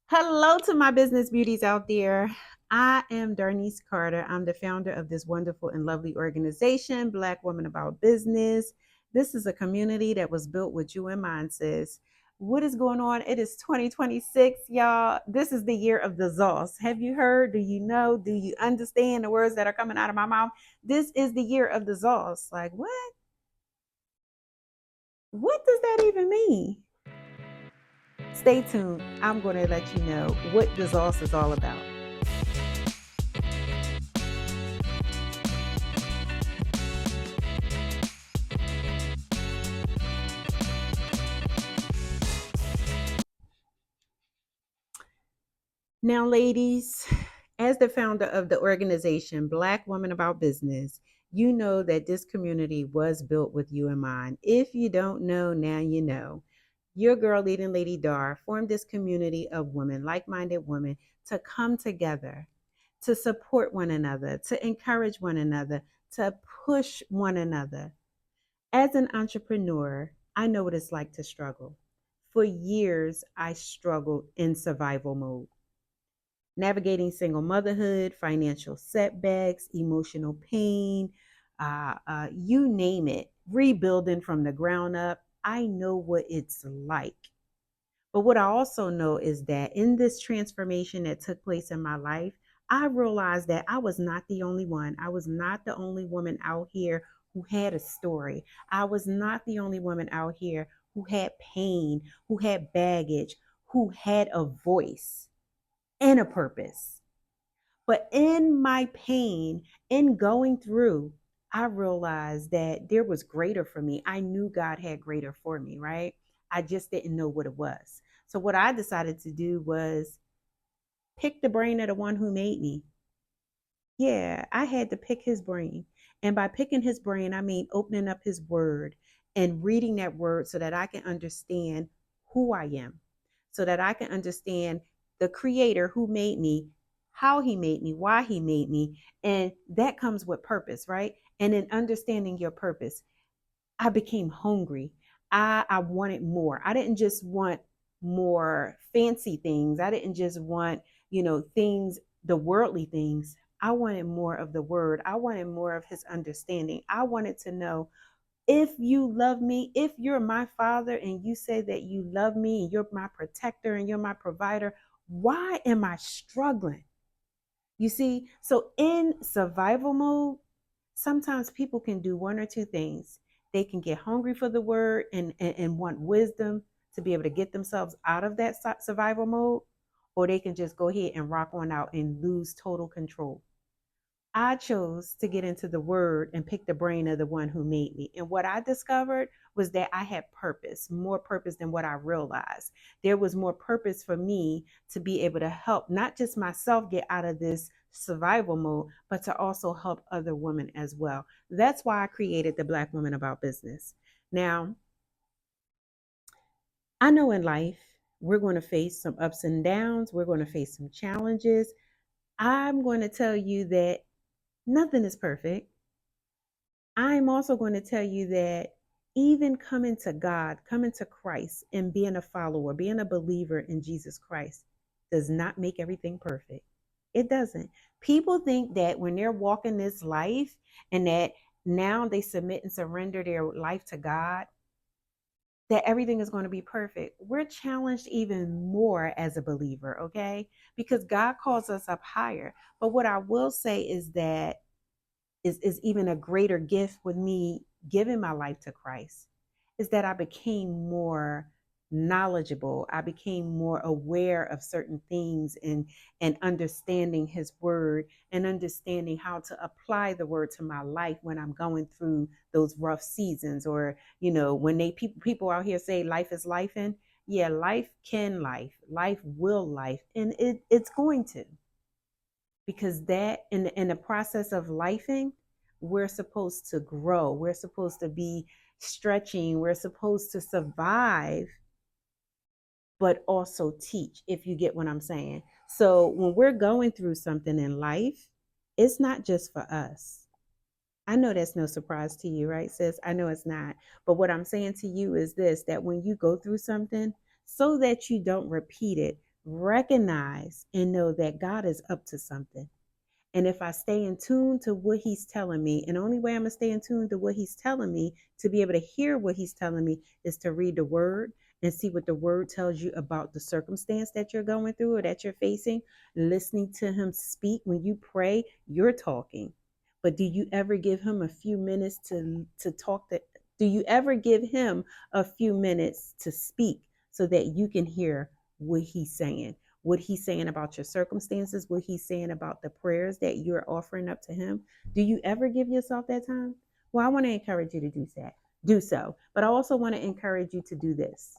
Hello to my business beauties out there. I am Darnice Carter. I'm the founder of this wonderful and lovely organization, Black Women About Business. This is a community that was built with you in mind, sis. What is going on? It is 2026, y'all. This is the year of the ZOS. Have you heard? Do you know? Do you understand the words that are coming out of my mouth? This is the year of the ZOS. Like, what? What does that even mean? Stay tuned. I'm going to let you know what the ZOS is all about. Now, ladies, as the founder of the organization Black Women About Business, you know that this community was built with you in mind. If you don't know, now you know. Your girl, leading Lady Dar, formed this community of women, like minded women, to come together, to support one another, to encourage one another, to push one another. As an entrepreneur, I know what it's like to struggle. For years, I struggled in survival mode, navigating single motherhood, financial setbacks, emotional pain, you name it, rebuilding from the ground up. I know what it's like. But what I also know is that in this transformation that took place in my life, I realized that I was not the only one. I was not the only woman out here who had a story. I was not the only woman out here who had pain, who had baggage, who had a voice and a purpose. But in my pain, in going through, I realized that there was greater for me. I knew God had greater for me, right? I just didn't know what it was. So, what I decided to do was pick the brain of the one who made me. Yeah, I had to pick his brain. And by picking his brain, I mean opening up his word and reading that word so that I can understand who I am, so that I can understand the creator who made me, how he made me, why he made me. And that comes with purpose, right? And in understanding your purpose, I became hungry. I wanted more. I didn't just want more fancy things. I didn't just want, things, the worldly things. I wanted more of the word. I wanted more of his understanding. I wanted to know, if you love me, if you're my father and you say that you love me and you're my protector and you're my provider, why am I struggling? You see, so in survival mode, sometimes people can do one or two things. They can get hungry for the word and want wisdom to be able to get themselves out of that survival mode, or they can just go ahead and rock on out and lose total control. I chose to get into the word and pick the brain of the one who made me. And what I discovered was that I had purpose, more purpose than what I realized. There was more purpose for me to be able to help not just myself get out of this survival mode, but to also help other women as well. That's why I created the Black Women About Business. Now, I know in life we're going to face some ups and downs, we're going to face some challenges. I'm going to tell you that nothing is perfect. I'm also going to tell you that even coming to God, coming to Christ, and being a follower, being a believer in Jesus Christ does not make everything perfect. It doesn't. People think that when they're walking this life and that now they submit and surrender their life to God, that everything is going to be perfect. We're challenged even more as a believer, okay? Because God calls us up higher. But what I will say is that is even a greater gift with me giving my life to Christ is that I became more knowledgeable. I became more aware of certain things and understanding his word and understanding how to apply the word to my life when I'm going through those rough seasons, or when people out here say life is life, and yeah, life will life, and it's going to, because that in the process of lifing, we're supposed to grow, we're supposed to be stretching, we're supposed to survive, but also teach, if you get what I'm saying. So when we're going through something in life, it's not just for us. I know that's no surprise to you, right, sis? I know it's not. But what I'm saying to you is this, that when you go through something, so that you don't repeat it, recognize and know that God is up to something. And if I stay in tune to what he's telling me, and the only way I'm going to stay in tune to what he's telling me to be able to hear what he's telling me is to read the word and see what the word tells you about the circumstance that you're going through or that you're facing. Listening to him speak. When you pray, you're talking. But do you ever give him a few minutes to talk to do you ever give him a few minutes to speak so that you can hear what he's saying? What he's saying about your circumstances, what he's saying about the prayers that you're offering up to him. Do you ever give yourself that time? Well, I want to encourage you to do that. Do so. But I also want to encourage you to do this.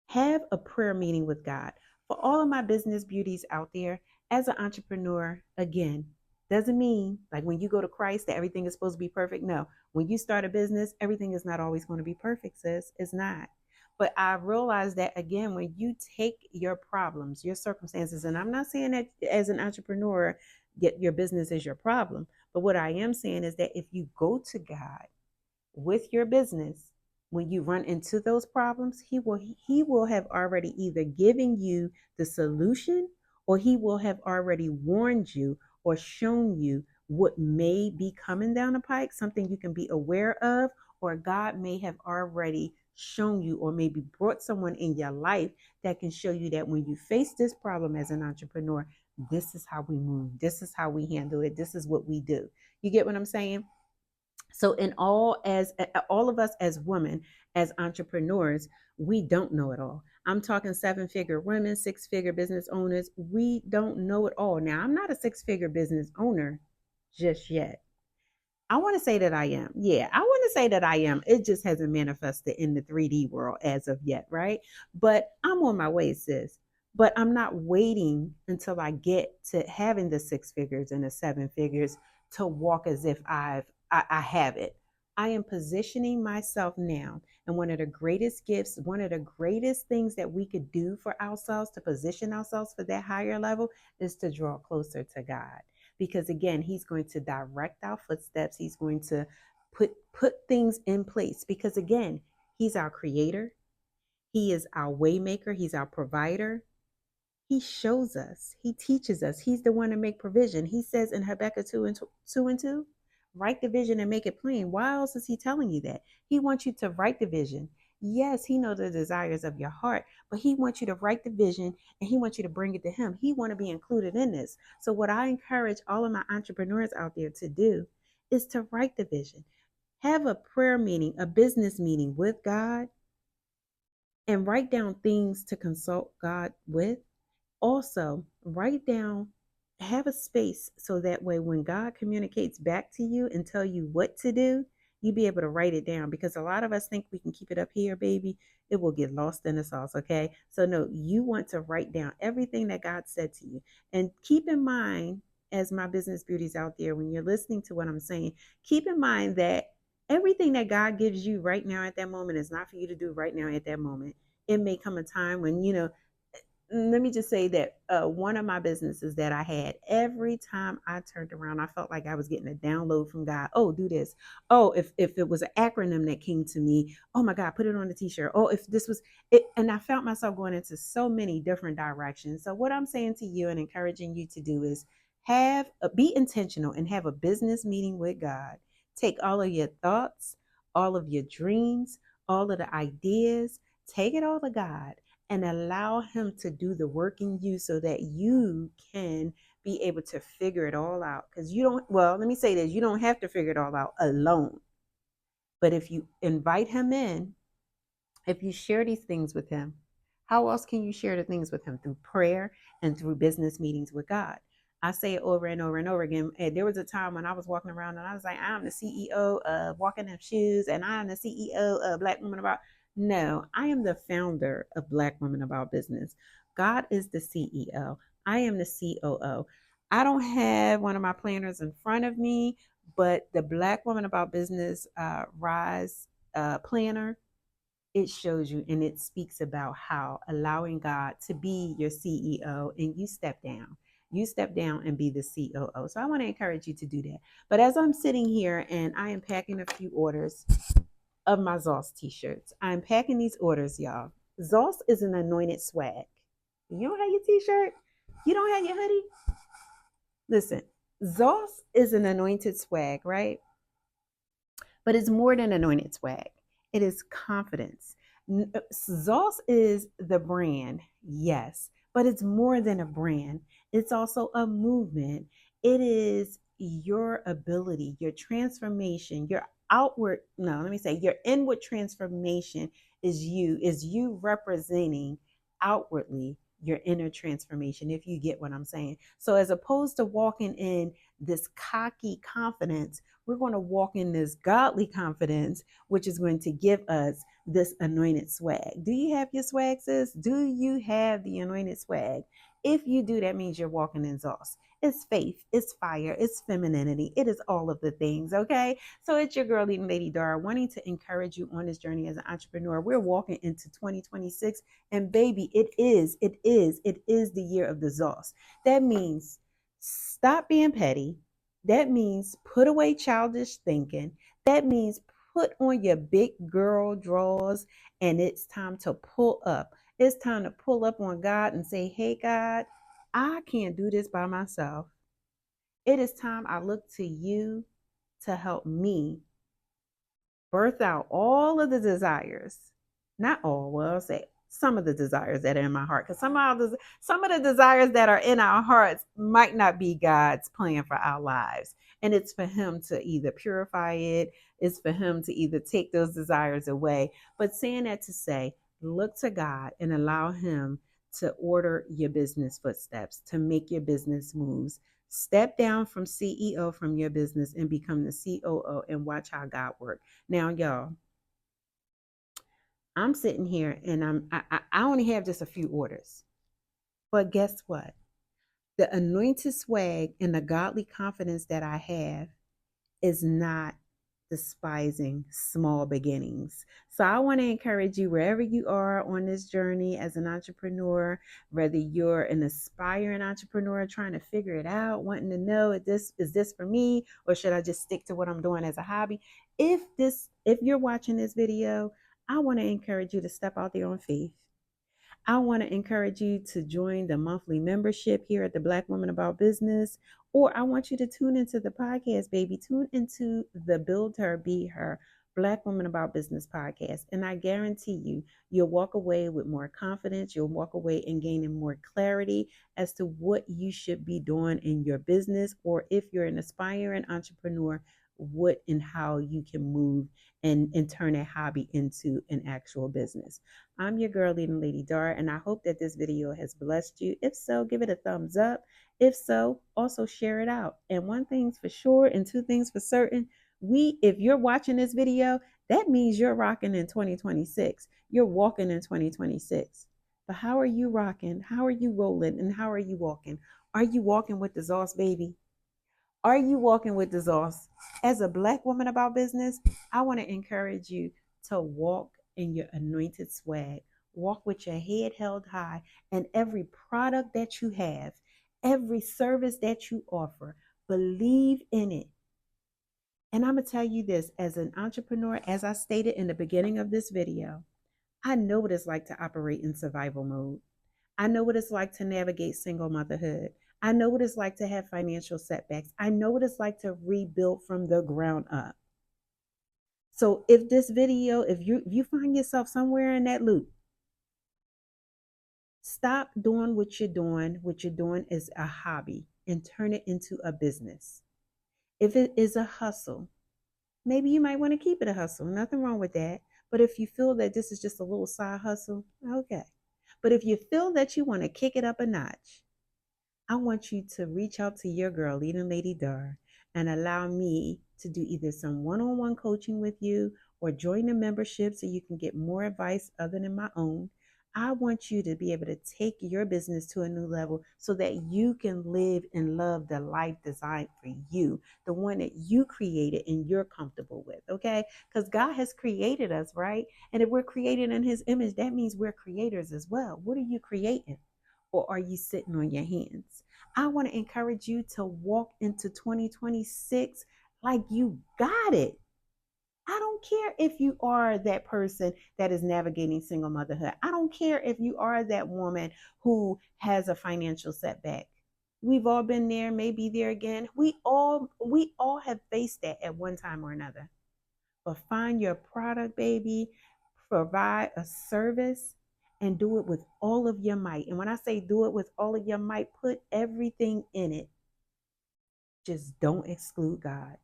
Have a prayer meeting with God. For all of my business beauties out there, as an entrepreneur, again, doesn't mean like when you go to Christ that everything is supposed to be perfect. No, when you start a business, everything is not always going to be perfect, sis. It's not. But I realize that again, when you take your problems, your circumstances, and I'm not saying that as an entrepreneur, get your business is your problem. But what I am saying is that if you go to God with your business, when you run into those problems, he will have already either given you the solution, or he will have already warned you or shown you what may be coming down the pike, something you can be aware of, or God may have already shown you or maybe brought someone in your life that can show you that when you face this problem as an entrepreneur, this is how we move, this is how we handle it, this is what we do. You get what I'm saying? So in all of us as women, as entrepreneurs, we don't know it all. I'm talking seven-figure women, six-figure business owners. We don't know it all. Now, I'm not a six-figure business owner just yet. I want to say that I am. Yeah, I want to say that I am. It just hasn't manifested in the 3D world as of yet, right? But I'm on my way, sis. But I'm not waiting until I get to having the six figures and the seven figures to walk as if I have it. I am positioning myself now. And one of the greatest gifts, one of the greatest things that we could do for ourselves to position ourselves for that higher level is to draw closer to God, because again, he's going to direct our footsteps. He's going to put things in place, because again, he's our creator, he is our waymaker, he's our provider. He shows us, he teaches us, he's the one to make provision. He says in Habakkuk 2 and 2, write the vision and make it plain. Why else is he telling you that? He wants you to write the vision. Yes, he knows the desires of your heart, but he wants you to write the vision and he wants you to bring it to him. He wants to be included in this. So what I encourage all of my entrepreneurs out there to do is to write the vision. Have a prayer meeting, a business meeting with God, and write down things to consult God with. Also, write down, have a space so that way when God communicates back to you and tell you what to do, you be able to write it down, because a lot of us think we can keep it up here, baby. It will get lost in the sauce, okay? So no, you want to write down everything that God said to you. And keep in mind, as my business beauties out there, when you're listening to what I'm saying, keep in mind that everything that God gives you right now at that moment is not for you to do right now at that moment. It may come a time when, let me just say that one of my businesses that I had, every time I turned around, I felt like I was getting a download from God. Oh, do this. Oh, if it was an acronym that came to me, oh my God, put it on a t-shirt. Oh, if this was it. And I felt myself going into so many different directions. So what I'm saying to you and encouraging you to do is be intentional and have a business meeting with God. Take all of your thoughts, all of your dreams, all of the ideas, take it all to God and allow him to do the work in you so that you can be able to figure it all out. Because you don't, well, let me say this, you don't have to figure it all out alone. But if you invite him in, if you share these things with him, how else can you share the things with him? Through prayer and through business meetings with God. I say it over and over and over again. And there was a time when I was walking around and I was like, I'm the CEO of Walking Them Shoes, and I'm the CEO of Black Women About. No, I am the founder of Black Women About Business. God is the CEO. I am the COO. I don't have one of my planners in front of me, but the Black Women About Business Rise planner, it shows you and it speaks about how allowing God to be your CEO and you step down. You step down and be the COO. So I want to encourage you to do that. But as I'm sitting here and I am packing a few orders of my ZOS t-shirts, I'm packing these orders, y'all. ZOS is an anointed swag. You don't have your t-shirt? You don't have your hoodie? Listen, Zoss is an anointed swag, right? But it's more than anointed swag. It is confidence. Zoss is the brand, yes, but it's more than a brand. It's also a movement. It is your ability, your transformation, your outward, no, let me say, your inward transformation is you representing outwardly your inner transformation, if you get what I'm saying. So as opposed to walking in this cocky confidence, we're going to walk in this godly confidence, which is going to give us this anointed swag. Do you have your swag, sis? Do you have the anointed swag? If you do, that means you're walking in Zoss. It's faith, it's fire, it's femininity, it is all of the things, okay? So it's your girl, Leading Lady Dara, wanting to encourage you on this journey as an entrepreneur. We're walking into 2026, and baby, it is the year of the Zoss. That means stop being petty. That means put away childish thinking. That means put on your big girl drawers, and it's time to pull up. It's time to pull up on God and say, hey, God, I can't do this by myself. It is time I look to you to help me birth out all of the desires. Not all, well, I'll say some of the desires that are in my heart. Because some of the desires that are in our hearts might not be God's plan for our lives. And it's for Him to either purify it, it's for Him to either take those desires away. But saying that to say, look to God and allow Him to order your business footsteps, to make your business moves. Step down from CEO from your business and become the COO and watch how God works. Now, y'all, I'm sitting here and I only have just a few orders. But guess what? The anointed swag and the godly confidence that I have is not despising small beginnings. So I want to encourage you wherever you are on this journey as an entrepreneur, whether you're an aspiring entrepreneur trying to figure it out, wanting to know is this for me, or should I just stick to what I'm doing as a hobby? If you're watching this video, I want to encourage you to step out there on faith. I want to encourage you to join the monthly membership here at the Black Woman About Business, or I want you to tune into the podcast, baby. Tune into the Build Her, Be Her Black Woman About Business podcast. And I guarantee you, you'll walk away with more confidence. You'll walk away and gaining more clarity as to what you should be doing in your business, or if you're an aspiring entrepreneur, what and how you can move and turn a hobby into an actual business. I'm your girl, Leading Lady Dara, and I hope that this video has blessed you. If so, give it a thumbs up. If so, also share it out. And one thing's for sure, and two things for certain, if you're watching this video, that means you're rocking in 2026. You're walking in 2026. But how are you rocking? How are you rolling? And how are you walking? Are you walking with the Zoss, baby? Are you walking with the Zoss? As a Black woman about business, I want to encourage you to walk in your anointed swag. Walk with your head held high, and every product that you have, every service that you offer, believe in it. And I'm going to tell you this, as an entrepreneur, as I stated in the beginning of this video, I know what it's like to operate in survival mode. I know what it's like to navigate single motherhood. I know what it's like to have financial setbacks. I know what it's like to rebuild from the ground up. So if this video, if you find yourself somewhere in that loop, stop doing what you're doing. What you're doing is a hobby and turn it into a business. If it is a hustle, maybe you might want to keep it a hustle. Nothing wrong with that. But if you feel that this is just a little side hustle, okay. But if you feel that you want to kick it up a notch, I want you to reach out to your girl, Leading Lady Dar, and allow me to do either some one-on-one coaching with you or join the membership so you can get more advice other than my own. I want you to be able to take your business to a new level so that you can live and love the life designed for you, the one that you created and you're comfortable with, okay? Because God has created us, right? And if we're created in His image, that means we're creators as well. What are you creating? Or are you sitting on your hands? I want to encourage you to walk into 2026 like you got it. I don't care if you are that person that is navigating single motherhood. I don't care if you are that woman who has a financial setback. We've all been there, may be there again. We all have faced that at one time or another. But find your product, baby, provide a service and do it with all of your might. And when I say do it with all of your might, put everything in it. Just don't exclude God.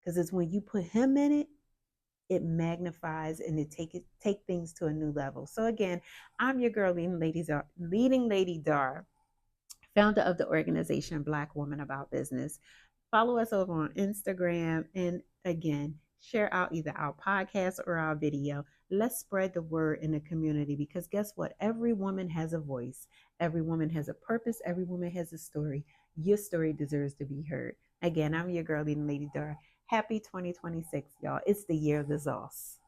Because it's when you put him in it, it magnifies and take things to a new level. So again, I'm your girl, leading Lady Dar, founder of the organization Black Woman About Business. Follow us over on Instagram, and again, share out either our podcast or our video. Let's spread the word in the community, because guess what? Every woman has a voice. Every woman has a purpose. Every woman has a story. Your story deserves to be heard. Again, I'm your girl, leading Lady Dar. Happy 2026, y'all. It's the year of the Zoss.